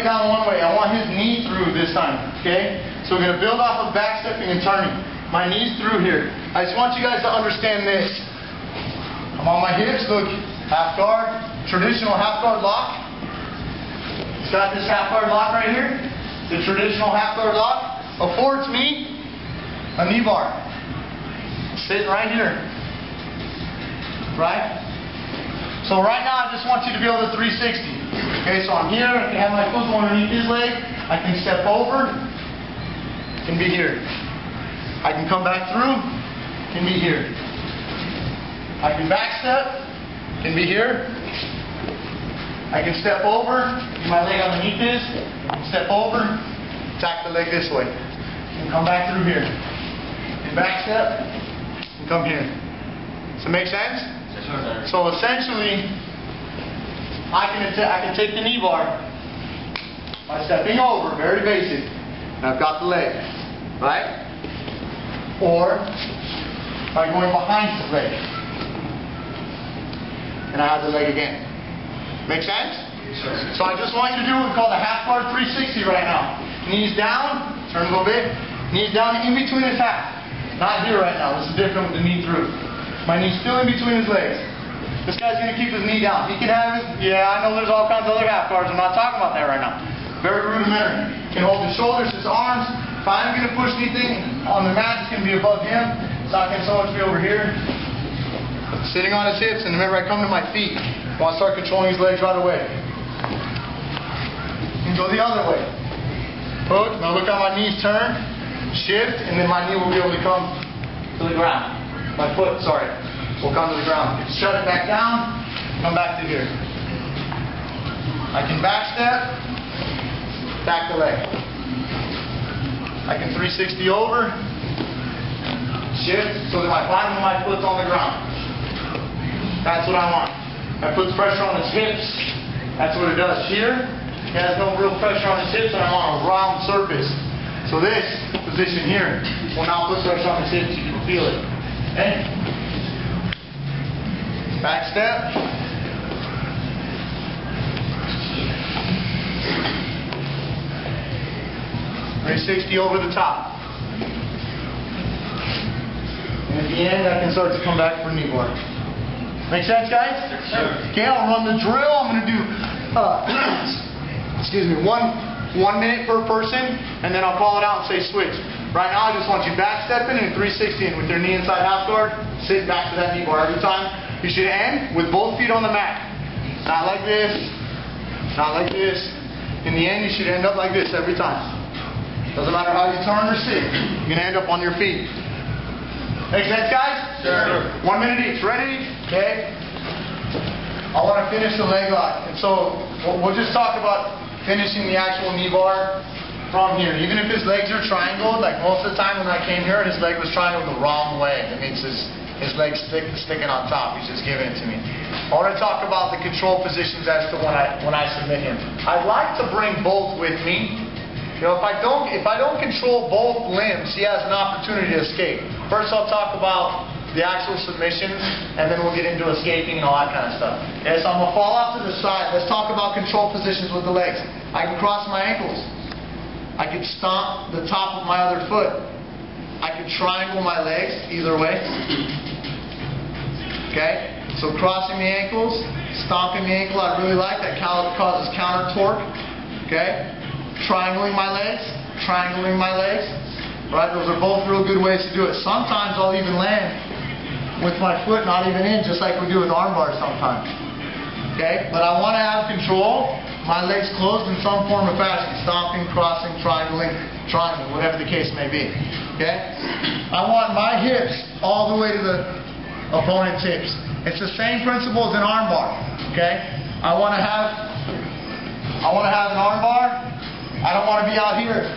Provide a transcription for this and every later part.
down one way. I want his knee through this time, okay? So we're going to build off of back stepping and turning. My knee's through here. I just want you guys to understand this. I'm on my hips, look, half guard, traditional half guard lock. It's got this half guard lock right here. The traditional half guard lock affords me a knee bar. Sitting right here. Right? So right now I just want you to be able to 360. Okay, so I'm here, I can have my foot go underneath his leg, I can step over, can be here. I can come back through, can be here. I can back step, can be here. I can step over, get my leg underneath this, step over, tack the leg this way. And come back through here. And back step, and come here. Does it make sense? So essentially, I can take the knee bar by stepping over, very basic, and I've got the leg, right? Or by going behind the leg, and I have the leg again. Make sense? So I just want you to do what we call the half guard 360 right now. Knees down, turn a little bit, knees down in between his half. Not here right now, this is different with the knee through. My knee's still in between his legs. This guy's going to keep his knee down. He can have his, I know there's all kinds of other half guards. I'm not talking about that right now. Very rudimentary. He can hold his shoulders, his arms. If I'm going to push anything on the mat, it's going to be above him. It's not going to so much be over here. Sitting on his hips, and remember I come to my feet. I want to start controlling his legs right away. And go the other way. Hook. Now look how my knees turn. Shift, and then my knee will be able to come to the ground. My foot, sorry, will come to the ground. Shut it back down, come back to here. I can back step, back the leg. I can 360 over, shift, so that my bottom of my foot's on the ground. That's what I want. That puts pressure on his hips. That's what it does here. It has no real pressure on his hips, and I'm on a round surface. So this position here will now put pressure on his hips. You can feel it. Okay? Back step. .360 over the top. And at the end, I can start to come back for knee bar. Make sense, guys? Sure. Okay, I'll run the drill. I'm going to do, excuse me, one minute per person, and then I'll call it out and say switch. Right now, I just want you back stepping and 360 with your knee inside half guard. Sit back to that knee bar every time. You should end with both feet on the mat. Not like this. Not like this. In the end, you should end up like this every time. Doesn't matter how you turn or sit. You're going to end up on your feet. Make sense, guys? Sure. 1 minute each. Ready? Okay. I want to finish the leg lock. And so, we'll just talk about finishing the actual knee bar from here. Even if his legs are triangled, like most of the time when I came here, his leg was triangled the wrong way. That means his leg's sticking on top. He's just giving it to me. I want to talk about the control positions as to when I submit him. I'd like to bring both with me. You know, if I don't control both limbs, he has an opportunity to escape. First, I'll talk about the actual submissions, and then we'll get into escaping and all that kind of stuff. Okay, so I'm going to fall off to the side. Let's talk about control positions with the legs. I can cross my ankles. I can stomp the top of my other foot. I can triangle my legs either way. Okay? So crossing the ankles, stomping the ankle, I really like. That causes counter torque. Okay? Triangling my legs, right? Those are both real good ways to do it. Sometimes I'll even land with my foot not even in, just like we do with arm bars sometimes. Okay? But I want to have control. My legs closed in some form or fashion. Stomping, crossing, triangling, whatever the case may be. Okay? I want my hips all the way to the opponent's hips. It's the same principle as an arm bar. Okay? I want to have an arm bar. I don't want to be out here.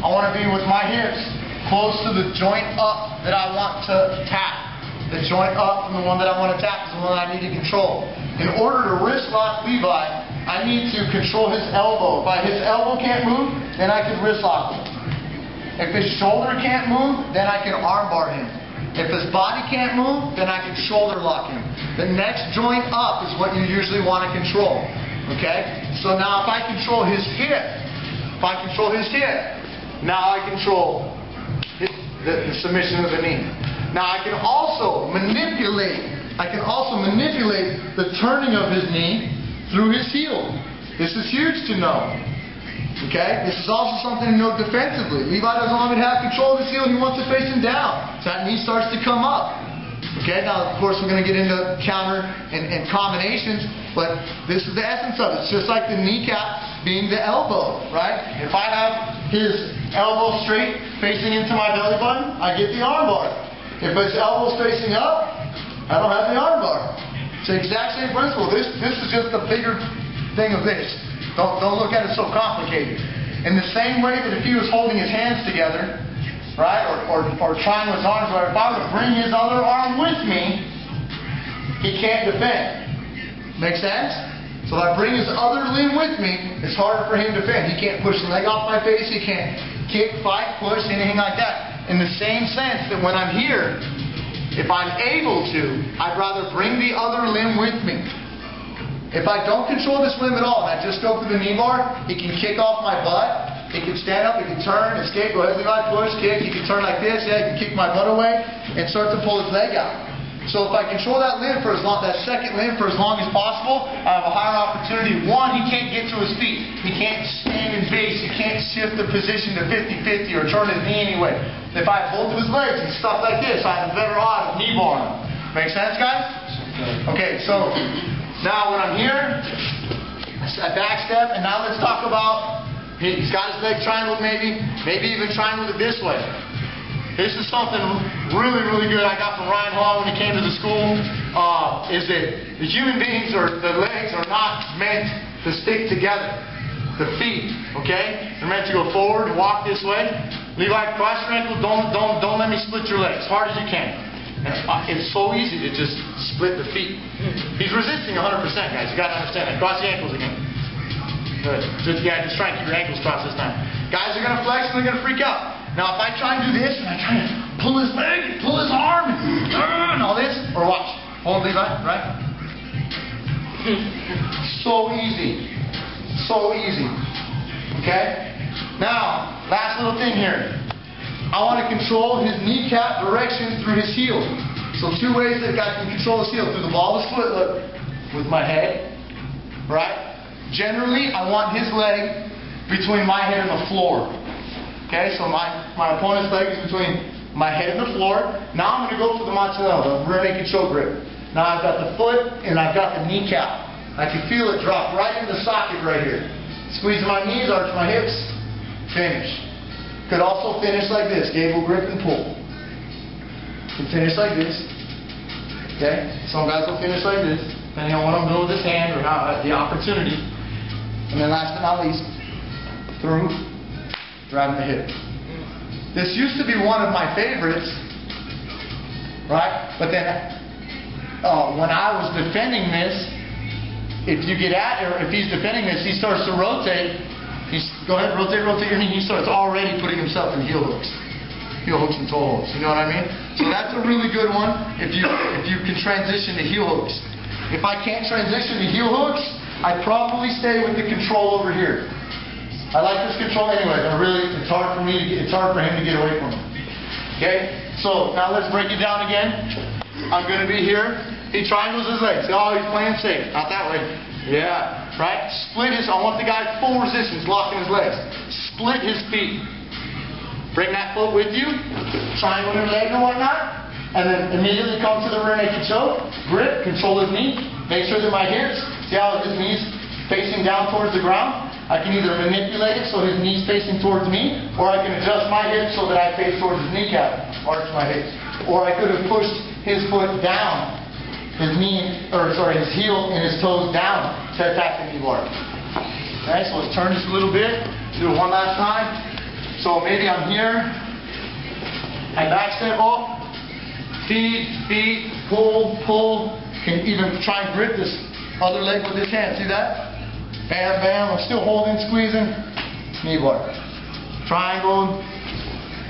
I want to be with my hips close to the joint up that I want to tap. The joint up from the one that I want to tap is the one that I need to control. In order to wrist lock Levi, I need to control his elbow. If his elbow can't move, then I can wrist lock him. If his shoulder can't move, then I can arm bar him. If his body can't move, then I can shoulder lock him. The next joint up is what you usually want to control. Okay? So now if I control his hip, now I control the submission of the knee. Now I can also manipulate the turning of his knee through his heel. This is huge to know. Okay? This is also something to note defensively. Levi doesn't want me to have control of his heel. He wants to face him down. So that knee starts to come up. Okay? Now, of course, we're going to get into counter and combinations, but this is the essence of it. It's just like the kneecap being the elbow, right? If I have his elbow straight facing into my belly button, I get the arm bar. If his elbow's facing up, I don't have the arm bar. It's the exact same principle. This is just a bigger thing of this. Don't look at it so complicated. In the same way that if he was holding his hands together, right, or trying with his arms, or if I were to bring his other arm with me, he can't defend. Make sense? So if I bring his other limb with me, it's harder for him to defend. He can't push the leg off my face. He can't kick, fight, push, anything like that. In the same sense that when I'm here, if I'm able to, I'd rather bring the other limb with me. If I don't control this limb at all, and I just go for the knee bar, he can kick off my butt, he can stand up, he can turn, escape, go ahead, Levi, push, kick, he can turn like this, yeah, he can kick my butt away, and start to pull his leg out. So if I control that limb for as long, that second limb for as long as possible, I have a higher opportunity. One, he can't get to his feet. He can't stand in base, he can't shift the position to 50-50 or turn his knee anyway. If I have both of his legs and stuff like this, I have a better odds of knee barring him. Make sense, guys? Okay, so now when I'm here, I back step, and now let's talk about, he's got his leg triangled maybe even triangled it this way. This is something really, really good I got from Ryan Hall when he came to the school, is that the human beings, or the legs, are not meant to stick together. The feet, okay? They're meant to go forward and walk this way. Levi, cross your ankle, don't let me split your legs, as hard as you can. It's so easy to just split the feet. He's resisting 100%, guys. You got to understand that. Cross the ankles again. Good. Just try and keep your ankles crossed this time. Guys are going to flex and they're going to freak out. Now, if I try and do this, and I try to pull his leg, pull his arm, and all this, or watch. Hold Levi, right? So easy. So easy. Okay? Now, last little thing here. I want to control his kneecap direction through his heel. So two ways that I can control his heel. Through the ball of the split, look, with my head, right? Generally, I want his leg between my head and the floor. Okay, so my opponent's leg is between my head and the floor. Now I'm going to go for the mozzarella, the rear naked choke grip. Now I've got the foot and I've got the kneecap. I can feel it drop right into the socket right here. Squeeze my knees, arch my hips, finish. Could also finish like this, gable grip and pull. Can finish like this. Okay? Some guys will finish like this, depending on what I'm doing with this hand or how the opportunity. And then last but not least, through, driving the hip. This used to be one of my favorites, right? But then when I was defending this, if you get at, or if he's defending this, he starts to rotate. Go ahead, rotate your knee. He starts already putting himself in heel hooks and toe hooks. You know what I mean? So that's a really good one if you can transition to heel hooks. If I can't transition to heel hooks, I'd probably stay with the control over here. I like this control anyway. It's hard for him to get away from it. Okay? So now let's break it down again. I'm going to be here. He triangles his legs. Oh, he's playing safe. Not that way. Yeah. Right? Split his, I want the guy full resistance, locking his legs. Split his feet. Bring that foot with you. Triangle your leg and whatnot. And then immediately come to the rear naked choke. Grip. Control his knee. Make sure that my hips, see how his knees facing down towards the ground? I can either manipulate it so his knee's facing towards me, or I can adjust my hips so that I face towards his kneecap, arch my hips. Or I could have pushed his foot down, his heel and his toes down to attack the knee bar. Okay, so let's turn this a little bit. Do it one last time. So maybe I'm here. I back step up. Feet, pull. Can even try and grip this other leg with this hand. See that? Bam, bam. I'm still holding, squeezing. Knee bar. Triangle.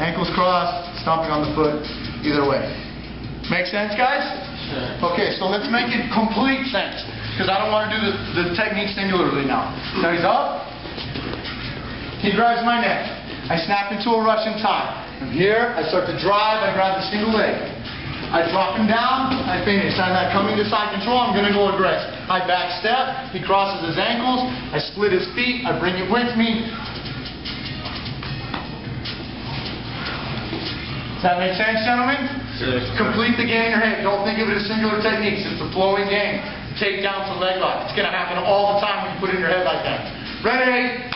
Ankles crossed. Stomping on the foot. Either way. Make sense, guys? Sure. Okay, so let's make it complete sense. because I don't want to do the technique singularly now. So he's up. He grabs my neck. I snap into a Russian tie. From here, I start to drive. I grab the single leg. I drop him down. I finish. As I'm coming to side control, I'm going to go aggressive. I back step. He crosses his ankles. I split his feet. I bring it with me. Does that make sense, gentlemen? Yes. Complete the game in your head. Don't think of it as singular techniques. It's a flowing game. Takedown to leg lock. It's going to happen all the time when you put it in your head like that. Ready?